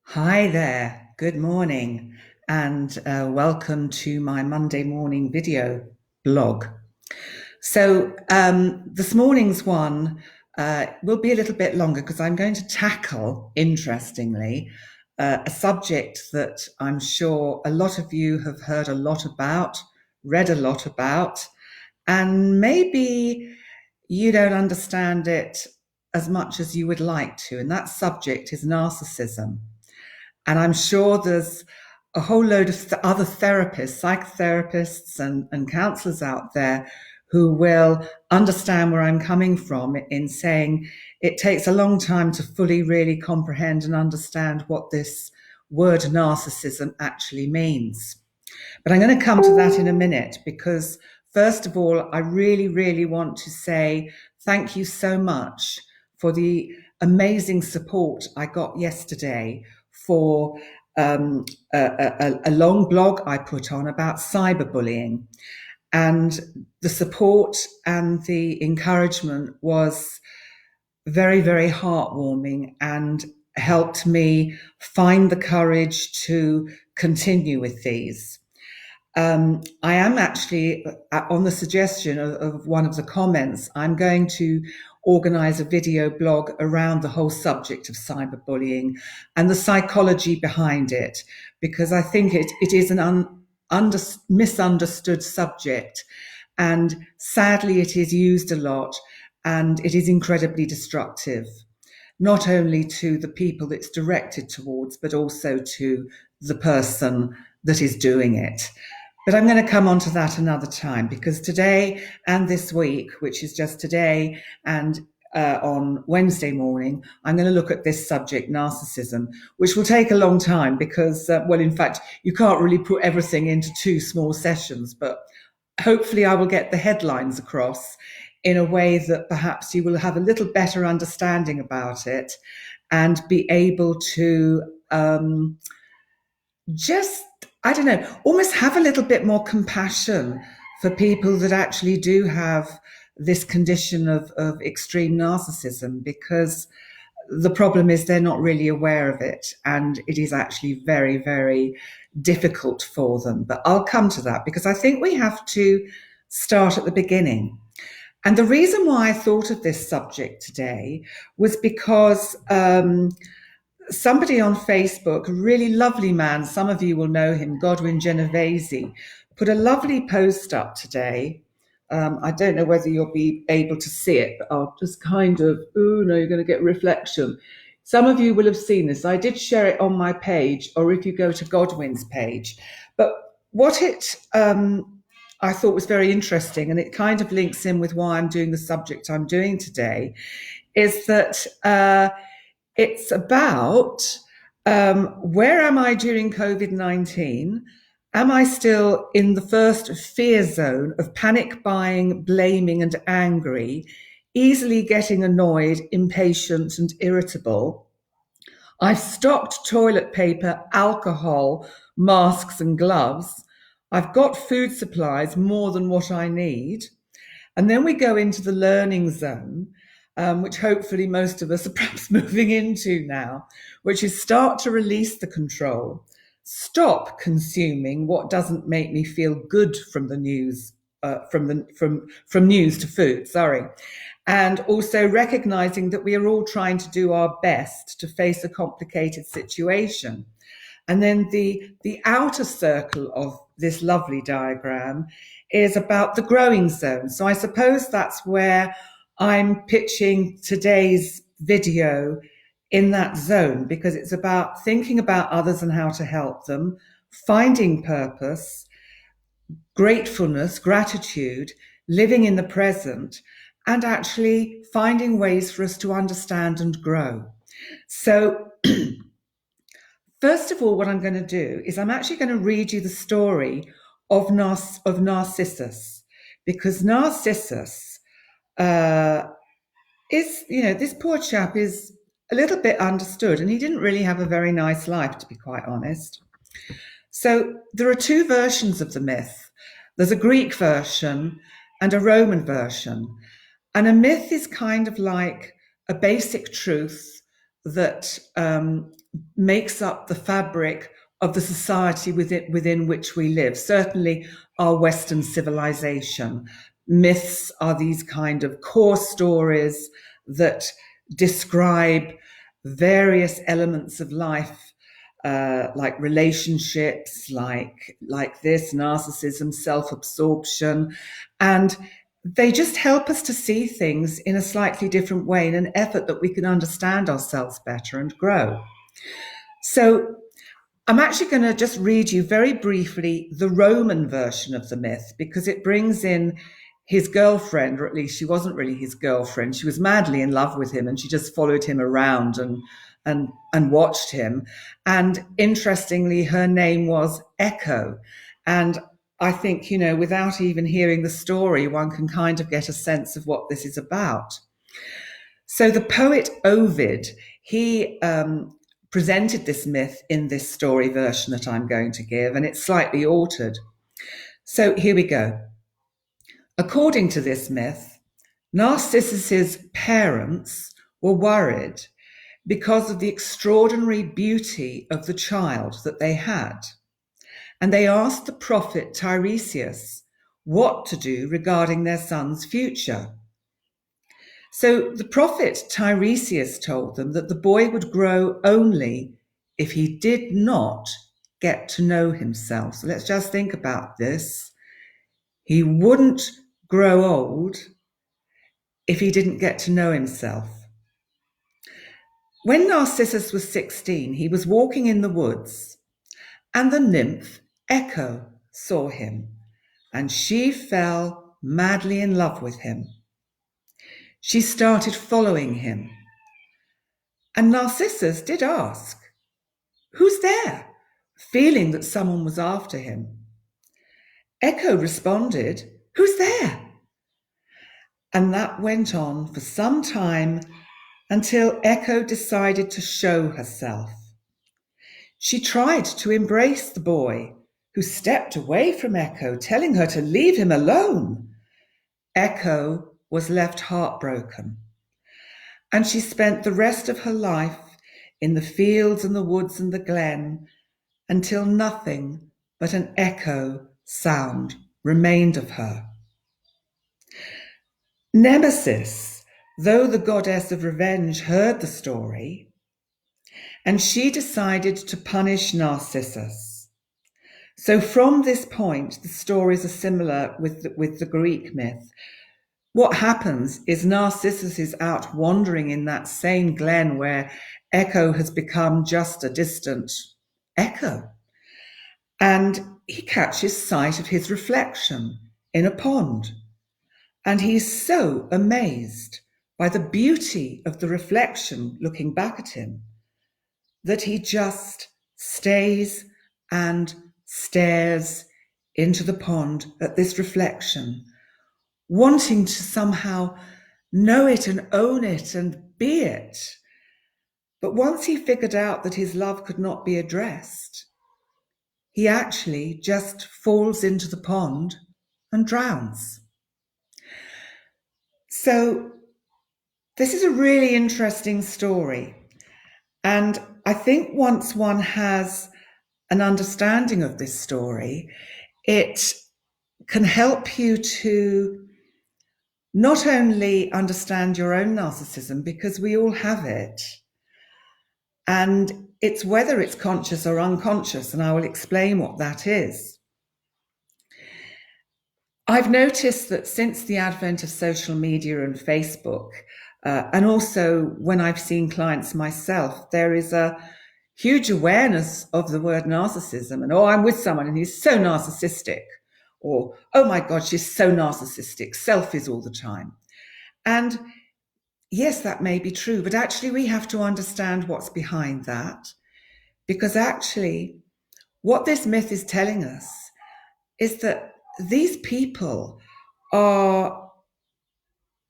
Hi there, good morning, and welcome to my Monday morning video blog. This morning's one will be a little bit longer because I'm going to tackle, interestingly, a subject that I'm sure a lot of you have heard a lot about, read a lot about, and maybe you don't understand it as much as you would like to. And that subject is narcissism. And I'm sure there's a whole load of other therapists, psychotherapists, and counselors out there who will understand where I'm coming from in saying it takes a long time to fully really comprehend and understand what this word narcissism actually means. But I'm going to come to that in a minute because, first of all, I really, really want to say thank you so much for the amazing support I got yesterday for a long blog I put on about cyberbullying. And the support and the encouragement was very, very heartwarming and helped me find the courage to continue with these. I am actually, on the suggestion of one of the comments, I'm going to organize a video blog around the whole subject of cyberbullying and the psychology behind it, because I think it is an misunderstood subject. And sadly, it is used a lot and it is incredibly destructive, not only to the people it's directed towards, but also to the person that is doing it. But I'm going to come on to that another time because today and this week, which is just today and on Wednesday morning, I'm going to look at this subject, narcissism, which will take a long time because, well, in fact, you can't really put everything into two small sessions, but hopefully I will get the headlines across in a way that perhaps you will have a little better understanding about it and be able to just, I don't know, almost have a little bit more compassion for people that actually do have this condition of extreme narcissism, because the problem is they're not really aware of it and it is actually very, very difficult for them. But I'll come to that because I think we have to start at the beginning. And the reason why I thought of this subject today was because somebody on Facebook, a really lovely man, some of you will know him, Godwin Genovese, put a lovely post up today. I don't know whether you'll be able to see it, but I'll just kind of, oh no, you're going to get reflection. Some of you will have seen this. I did share it on my page, or if you go to Godwin's page. But what I thought was very interesting, and it kind of links in with why I'm doing the subject I'm doing today, is that it's about where am I during COVID-19? Am I still in the first fear zone of panic buying, blaming, and angry, easily getting annoyed, impatient, and irritable? I've stocked toilet paper, alcohol, masks, and gloves. I've got food supplies more than what I need. And then we go into the learning zone, which hopefully most of us are perhaps moving into now, which is start to release the control, stop consuming what doesn't make me feel good from the news, from news to food, sorry. And also recognizing that we are all trying to do our best to face a complicated situation. And then the outer circle of this lovely diagram is about the growing zone. So I suppose that's where I'm pitching today's video, in that zone, because it's about thinking about others and how to help them, finding purpose, gratefulness, gratitude, living in the present, and actually finding ways for us to understand and grow. So first of all, what I'm going to do is I'm actually going to read you the story of Narcissus, because Narcissus is, this poor chap is a little bit understood, and he didn't really have a very nice life, to be quite honest. So there are two versions of the myth. There's a Greek version and a Roman version. And a myth is kind of like a basic truth that makes up the fabric of the society within which we live, certainly our Western civilization. Myths are these kind of core stories that describe various elements of life, like relationships, like this, narcissism, self-absorption, and they just help us to see things in a slightly different way in an effort that we can understand ourselves better and grow. So I'm actually going to just read you very briefly the Roman version of the myth, because it brings in his girlfriend, or at least she wasn't really his girlfriend. She was madly in love with him, and she just followed him around and watched him. And interestingly, her name was Echo. And I think, without even hearing the story, one can kind of get a sense of what this is about. So the poet Ovid, he presented this myth in this story version that I'm going to give, and it's slightly altered. So here we go. According to this myth, Narcissus's parents were worried because of the extraordinary beauty of the child that they had. And they asked the prophet Tiresias what to do regarding their son's future. So the prophet Tiresias told them that the boy would grow only if he did not get to know himself. So let's just think about this. He wouldn't grow old if he didn't get to know himself. When Narcissus was 16, he was walking in the woods, and the nymph Echo saw him, and she fell madly in love with him. She started following him. And Narcissus did ask, "Who's there?" feeling that someone was after him. Echo responded, "Who's there?" And that went on for some time until Echo decided to show herself. She tried to embrace the boy, who stepped away from Echo, telling her to leave him alone. Echo was left heartbroken, and she spent the rest of her life in the fields and the woods and the glen until nothing but an echo sound remained of her. Nemesis, though the goddess of revenge, heard the story, and she decided to punish Narcissus. So from this point, the stories are similar with the Greek myth. What happens is Narcissus is out wandering in that same glen where Echo has become just a distant echo. And he catches sight of his reflection in a pond. And he's so amazed by the beauty of the reflection looking back at him that he just stays and stares into the pond at this reflection, wanting to somehow know it and own it and be it. But once he figured out that his love could not be addressed, he actually just falls into the pond and drowns. So this is a really interesting story. And I think once one has an understanding of this story, it can help you to not only understand your own narcissism, because we all have it, and it's whether it's conscious or unconscious, and I will explain what that is. I've noticed that since the advent of social media and Facebook, and also when I've seen clients myself, there is a huge awareness of the word narcissism. And, oh, I'm with someone and he's so narcissistic. Or, oh my God, she's so narcissistic, selfies all the time. And yes, that may be true, but actually we have to understand what's behind that. Because actually, what this myth is telling us is that these people are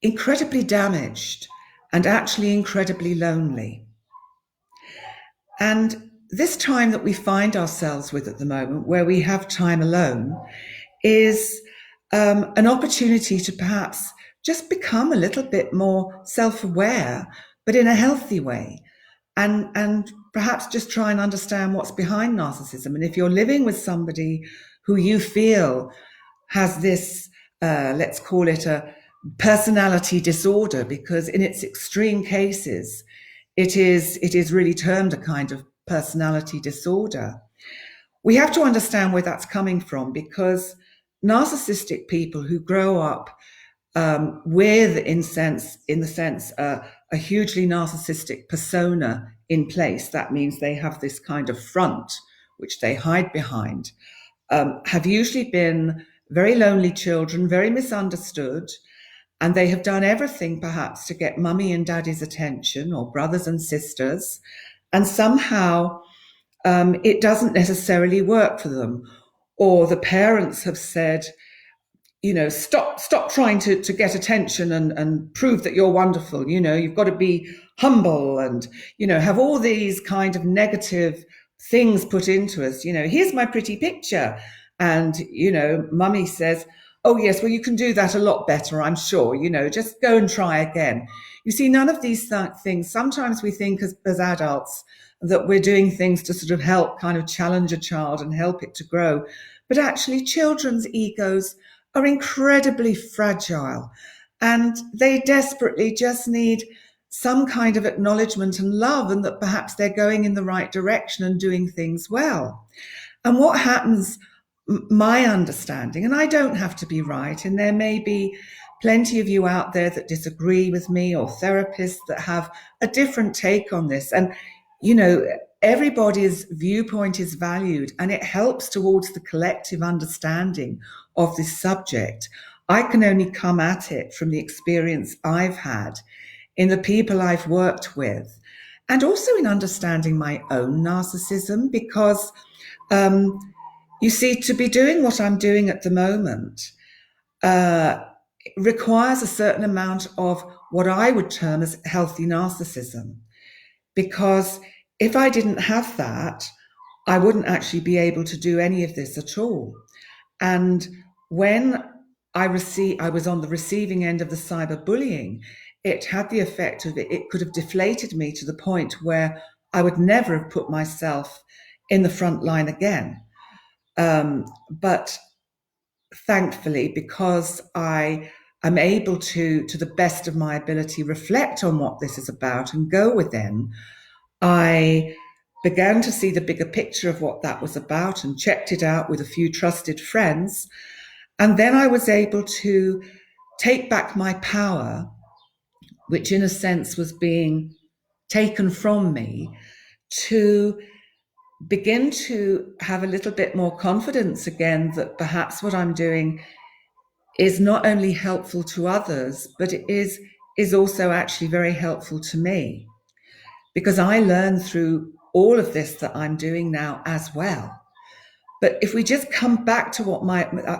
incredibly damaged and actually incredibly lonely. And this time that we find ourselves with at the moment, where we have time alone, is an opportunity to perhaps just become a little bit more self-aware, but in a healthy way, and perhaps just try and understand what's behind narcissism. And if you're living with somebody who you feel has this, let's call it a personality disorder, because in its extreme cases, it is really termed a kind of personality disorder. We have to understand where that's coming from, because narcissistic people who grow up with, in the sense, a hugely narcissistic persona in place. That means they have this kind of front which they hide behind. Have usually been very lonely children, very misunderstood, and they have done everything perhaps to get mummy and daddy's attention, or brothers and sisters, and somehow it doesn't necessarily work for them. Or the parents have said, stop trying to get attention and prove that you're wonderful. You've got to be humble and, have all these kind of negative things put into us. Here's my pretty picture. And, mummy says, oh, yes, well, you can do that a lot better, I'm sure. Just go and try again. You see, none of these things, sometimes we think as adults that we're doing things to sort of help kind of challenge a child and help it to grow. But actually, children's egos are incredibly fragile, and they desperately just need some kind of acknowledgement and love, and that perhaps they're going in the right direction and doing things well. And what happens, my understanding, and I don't have to be right, and there may be plenty of you out there that disagree with me, or therapists that have a different take on this. And, everybody's viewpoint is valued, and it helps towards the collective understanding of this subject. I can only come at it from the experience I've had in the people I've worked with, and also in understanding my own narcissism, because you see, to be doing what I'm doing at the moment requires a certain amount of what I would term as healthy narcissism. Because if I didn't have that, I wouldn't actually be able to do any of this at all. And when I was on the receiving end of the cyberbullying, it had the effect of it could have deflated me to the point where I would never have put myself in the front line again. But thankfully, because I am able to the best of my ability, reflect on what this is about and go within, I began to see the bigger picture of what that was about and checked it out with a few trusted friends. And then I was able to take back my power, which in a sense was being taken from me, to begin to have a little bit more confidence again that perhaps what I'm doing is not only helpful to others, but it is also actually very helpful to me, because I learn through all of this that I'm doing now as well. But if we just come back to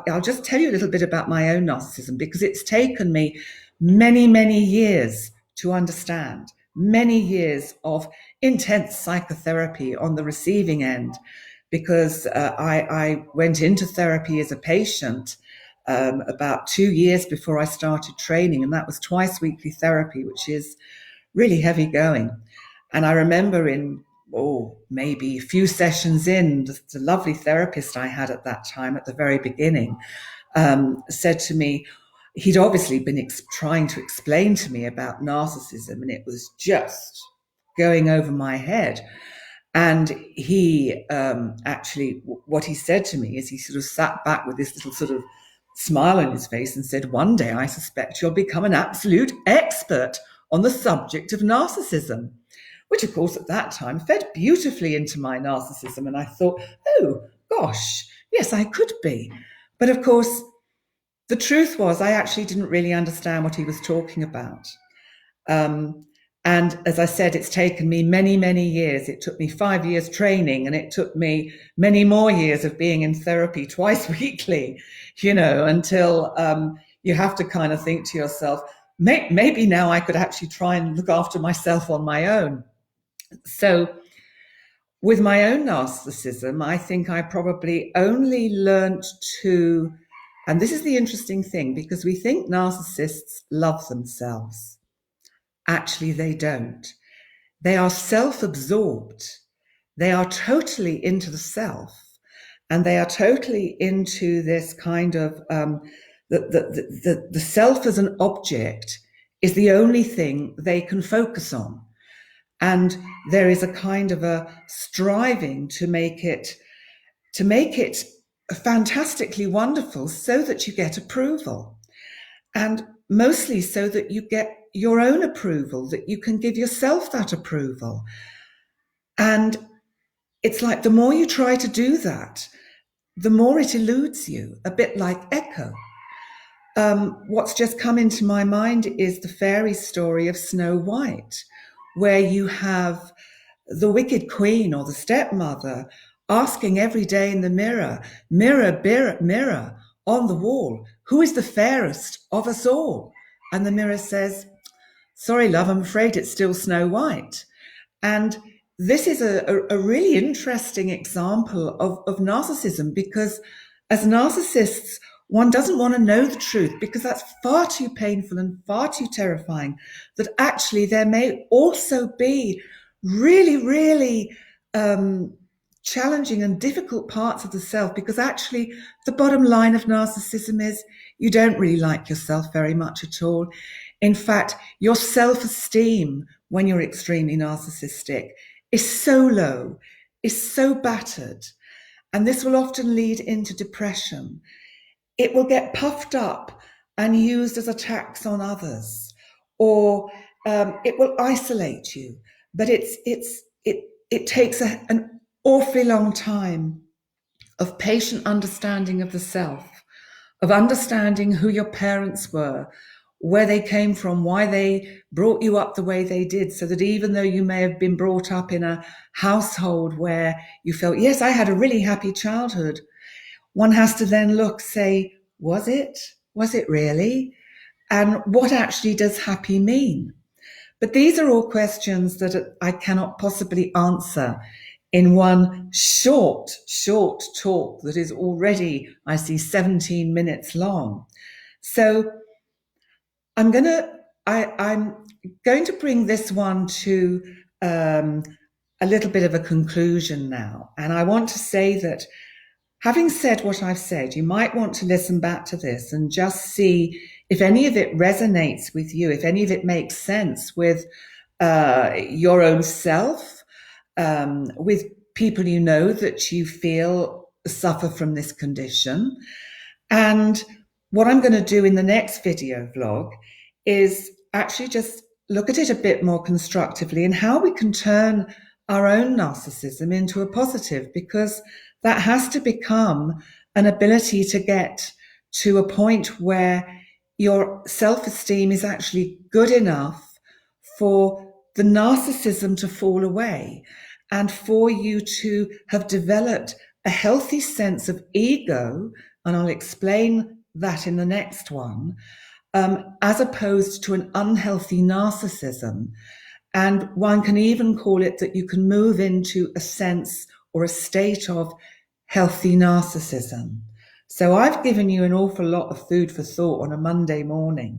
I'll just tell you a little bit about my own narcissism, because it's taken me many, many years to understand, many years of intense psychotherapy on the receiving end, because I went into therapy as a patient about 2 years before I started training, and that was twice weekly therapy, which is really heavy going. And I remember maybe a few sessions in, the lovely therapist I had at that time at the very beginning said to me, he'd obviously been trying to explain to me about narcissism, and it was just going over my head. And he actually, what he said to me is he sort of sat back with this little sort of smile on his face and said, one day I suspect you'll become an absolute expert on the subject of narcissism, which of course at that time fed beautifully into my narcissism. And I thought, oh gosh, yes, I could be. But of course, the truth was I actually didn't really understand what he was talking about. And as I said, it's taken me many, many years. It took me 5 years training, and it took me many more years of being in therapy twice weekly, until you have to kind of think to yourself, maybe now I could actually try and look after myself on my own. So with my own narcissism, I think I probably only learned to, and this is the interesting thing, because we think narcissists love themselves. Actually, they don't. they are self-absorbed. They are totally into the self, and they are totally into this kind of the self as an object is the only thing they can focus on. And there is a kind of a striving to make it fantastically wonderful so that you get approval, and mostly so that you get your own approval, that you can give yourself that approval. And it's like the more you try to do that, the more it eludes you, a bit like echo. What's just come into my mind is the fairy story of Snow White, where you have the wicked queen or the stepmother asking every day in the mirror, mirror, mirror, mirror on the wall, who is the fairest of us all? And the mirror says, sorry, love, I'm afraid it's still Snow White. And this is a really interesting example of narcissism, because as narcissists, one doesn't want to know the truth because that's far too painful and far too terrifying, that actually there may also be really, really challenging and difficult parts of the self, because actually the bottom line of narcissism is you don't really like yourself very much at all. In fact, your self-esteem when you're extremely narcissistic is so low, is so battered, and this will often lead into depression. It will get puffed up and used as attacks on others, or it will isolate you. But it takes an awfully long time of patient understanding of the self, of understanding who your parents were, where they came from, why they brought you up the way they did, so that even though you may have been brought up in a household where you felt, yes, I had a really happy childhood, one has to then look, say, was it? Was it really? And what actually does happy mean? But these are all questions that I cannot possibly answer in one short talk that is already, I see, 17 minutes long. So I'm going to bring this one to a little bit of a conclusion now. And I want to say that, having said what I've said, you might want to listen back to this and just see if any of it resonates with you, if any of it makes sense with your own self, with people you know that you feel suffer from this condition. And what I'm going to do in the next video vlog is actually just look at it a bit more constructively and how we can turn our own narcissism into a positive, because that has to become an ability to get to a point where your self-esteem is actually good enough for the narcissism to fall away and for you to have developed a healthy sense of ego, and I'll explain that in the next one, as opposed to an unhealthy narcissism. And one can even call it that you can move into a sense or a state of healthy narcissism. So I've given you an awful lot of food for thought on a Monday morning,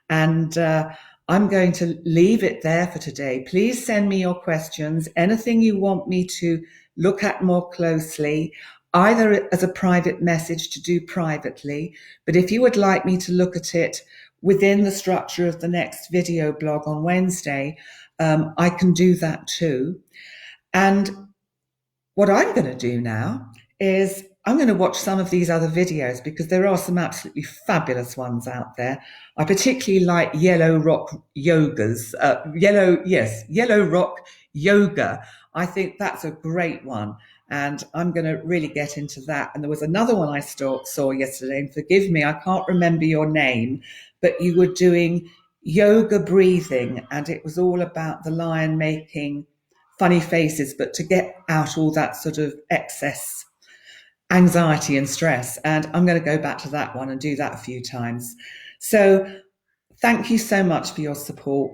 and I'm going to leave it there for today. Please send me your questions, anything you want me to look at more closely, either as a private message to do privately, but if you would like me to look at it within the structure of the next video blog on Wednesday, I can do that too. And what I'm going to do now is I'm going to watch some of these other videos, because there are some absolutely fabulous ones out there. I particularly like Yellow Rock Yoga's, Yellow Rock Yoga. I think that's a great one, and I'm going to really get into that. And there was another one I saw yesterday, and forgive me, I can't remember your name, but you were doing yoga breathing, and it was all about the lion making funny faces, but to get out all that sort of excess anxiety and stress. And I'm going to go back to that one and do that a few times. So thank you so much for your support.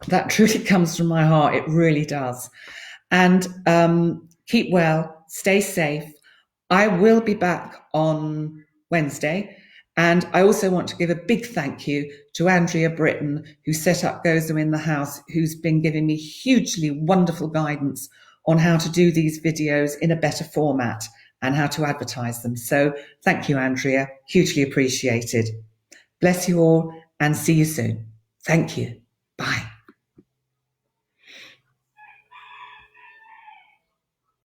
That truly comes from my heart. It really does. And keep well, stay safe. I will be back on Wednesday, And I also want to give a big thank you to Andrea Britton, who set up Gozo in the House, who's been giving me hugely wonderful guidance on how to do these videos in a better format and how to advertise them. So thank you, Andrea. Hugely appreciated. Bless you all and see you soon. Thank you.